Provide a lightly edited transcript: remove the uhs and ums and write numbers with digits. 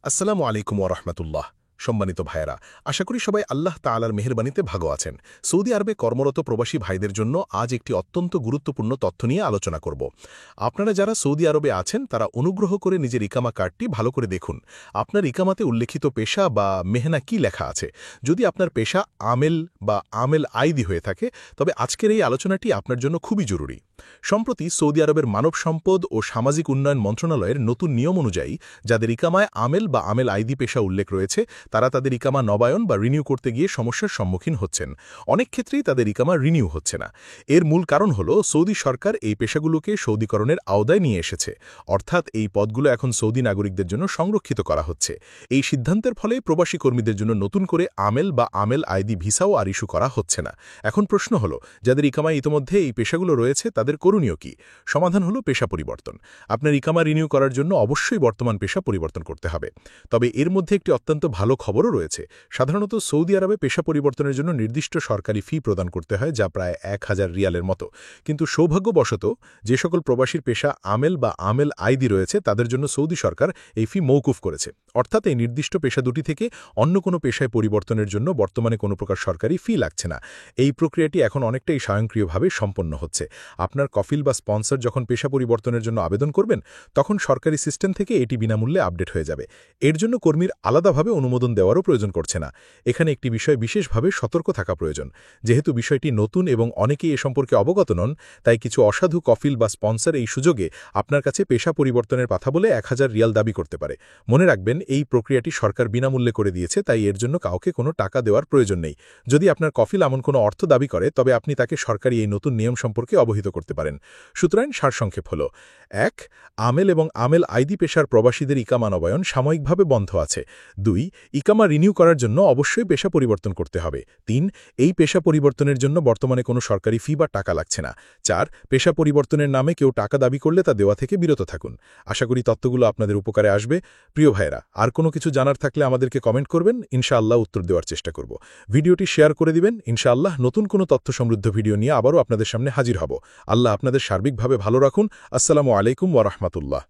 আসসালামু আলাইকুম ওরহমতুল্লাহ। সম্মানিত ভাইয়েরা, আশা করি সবাই আল্লাহ তাআলার মেহেরবানিতে ভালো আছেন। সৌদি আরবে কর্মরত প্রবাসী ভাইদের জন্য আজ একটি অত্যন্ত গুরুত্বপূর্ণ তথ্য নিয়ে আলোচনা করব। আপনারা যারা সৌদি আরবে আছেন তারা অনুগ্রহ করে নিজের ইকামা কার্ডটি ভালো করে দেখুন। আপনার ইকামাতে উল্লেখিত পেশা বা মেহনা কি লেখা আছে। যদি আপনার পেশা আমেল বা আমেল আইদি হয়ে থাকে, তবে আজকের এই আলোচনাটি আপনার জন্য খুবই জরুরি। সম্প্রতি সৌদি আরবের মানব সম্পদ ও সামাজিক উন্নয়ন মন্ত্রণালয়ের নতুন নিয়ম অনুযায়ী যাদের ইকামায় আমেল বা আমেল আইদি পেশা উল্লেখ রয়েছে, তারা তাদের ইকামা নবায়ন বা রিনিউ করতে গিয়ে সমস্যার সম্মুখীন হচ্ছেন। অনেক ক্ষেত্রেই তাদের ইকামা রিনিউ হচ্ছে না। এর মূল কারণ হল সৌদি সরকার এই পেশাগুলোকে সৌদিকরণের আওতায় নিয়ে এসেছে, অর্থাৎ এই পদগুলো এখন সৌদি নাগরিকদের জন্য সংরক্ষিত করা হচ্ছে। এই সিদ্ধান্তের ফলে প্রবাসী কর্মীদের জন্য নতুন করে আমেল বা আমেল আইদি ভিসাও আর ইস্যু করা হচ্ছে না। এখন প্রশ্ন হল, যাদের ইকামায় ইতোমধ্যে এই পেশাগুলো রয়েছে তাদের করণীয় কি? সমাধান হলো পেশা পরিবর্তন। আপনার ইকামা রিনিউ করার জন্য অবশ্যই বর্তমান পেশা পরিবর্তন করতে হবে। তবে এর মধ্যে একটি অত্যন্ত ভালো খবরও রয়েছে। সাধারণত সৌদি আরবে পেশা পরিবর্তনের জন্য নির্দিষ্ট সরকারি ফি প্রদান করতে হয়, যা প্রায় 1000 রিয়ালের মতো। কিন্তু সৌভাগ্যবশত যে সকল প্রবাসীর পেশা আমেল বা আমেল আইদি রয়েছে তাদের জন্য সৌদি সরকার এই ফি মৌকুফ করেছে। অর্থাৎ এই নির্দিষ্ট পেশা দুটি থেকে অন্য কোনো পেশায় পরিবর্তনের জন্য বর্তমানে কোনো প্রকার সরকারি ফি লাগছে না। এই প্রক্রিয়াটি এখন অনেকটাই স্বয়ংক্রিয়ভাবে সম্পন্ন হচ্ছে। আপনার কফিল বা স্পন্সর যখন পেশা পরিবর্তনের জন্য আবেদন করবেন, তখন সরকারি সিস্টেম থেকে এটি বিনামূল্যে আপডেট হয়ে যাবে। এর জন্য কর্মীর আলাদাভাবে অনুমোদন দেওয়ারও প্রয়োজন করছে না। এখানে একটি বিষয় বিশেষভাবে সতর্ক থাকা প্রয়োজন। যেহেতু বিষয়টি নতুন এবং অনেকেই এ সম্পর্কে অবগত নন, তাই কিছু অসাধু কফিল বা স্পন্সর এই সুযোগে আপনার কাছে পেশা পরিবর্তনের কথা বলে 1000 রিয়াল দাবি করতে পারে। মনে রাখবেন, এই প্রক্রিয়াটি সরকার বিনামূল্যে করে দিয়েছে, তাই এর জন্য কাউকে কোনো টাকা দেওয়ার প্রয়োজন নেই। যদি আপনার কফিল এমন কোনো অর্থ দাবি করে, তবে আপনি তাকে সরকারি এই নতুন নিয়ম সম্পর্কে অবহিত করতে পারেন। সুতরাং সারসংক্ষেপ হল: 1. আমেল এবং আমেল আইদি পেশার প্রবাসীদের ইকামা নবায়ন সাময়িকভাবে বন্ধ আছে। 2. ইকামা রিনিউ করার জন্য অবশ্যই পেশা পরিবর্তন করতে হবে। 3. এই পেশা পরিবর্তনের জন্য বর্তমানে কোনো সরকারি ফি বা টাকা লাগছে না। 4. পেশা পরিবর্তনের নামে কেউ টাকা দাবি করলে তা দেওয়া থেকে বিরত থাকুন। আশা করি তথ্যগুলো আপনাদের উপকারে আসবে। প্রিয় ভাইয়েরা, আর কোনো কিছু জানার থাকলে আমাদেরকে কমেন্ট করবেন, ইনশাআল্লাহ উত্তর দেওয়ার চেষ্টা করব। ভিডিওটি শেয়ার করে দিবেন। ইনশাআল্লাহ নতুন কোনো তথ্য সমৃদ্ধ ভিডিও নিয়ে আবারও আপনাদের সামনে হাজির হব। আল্লাহ আপনাদের সার্বিকভাবে ভালো রাখুন। আসসালামু আলাইকুম ওয়া রাহমাতুল্লাহ।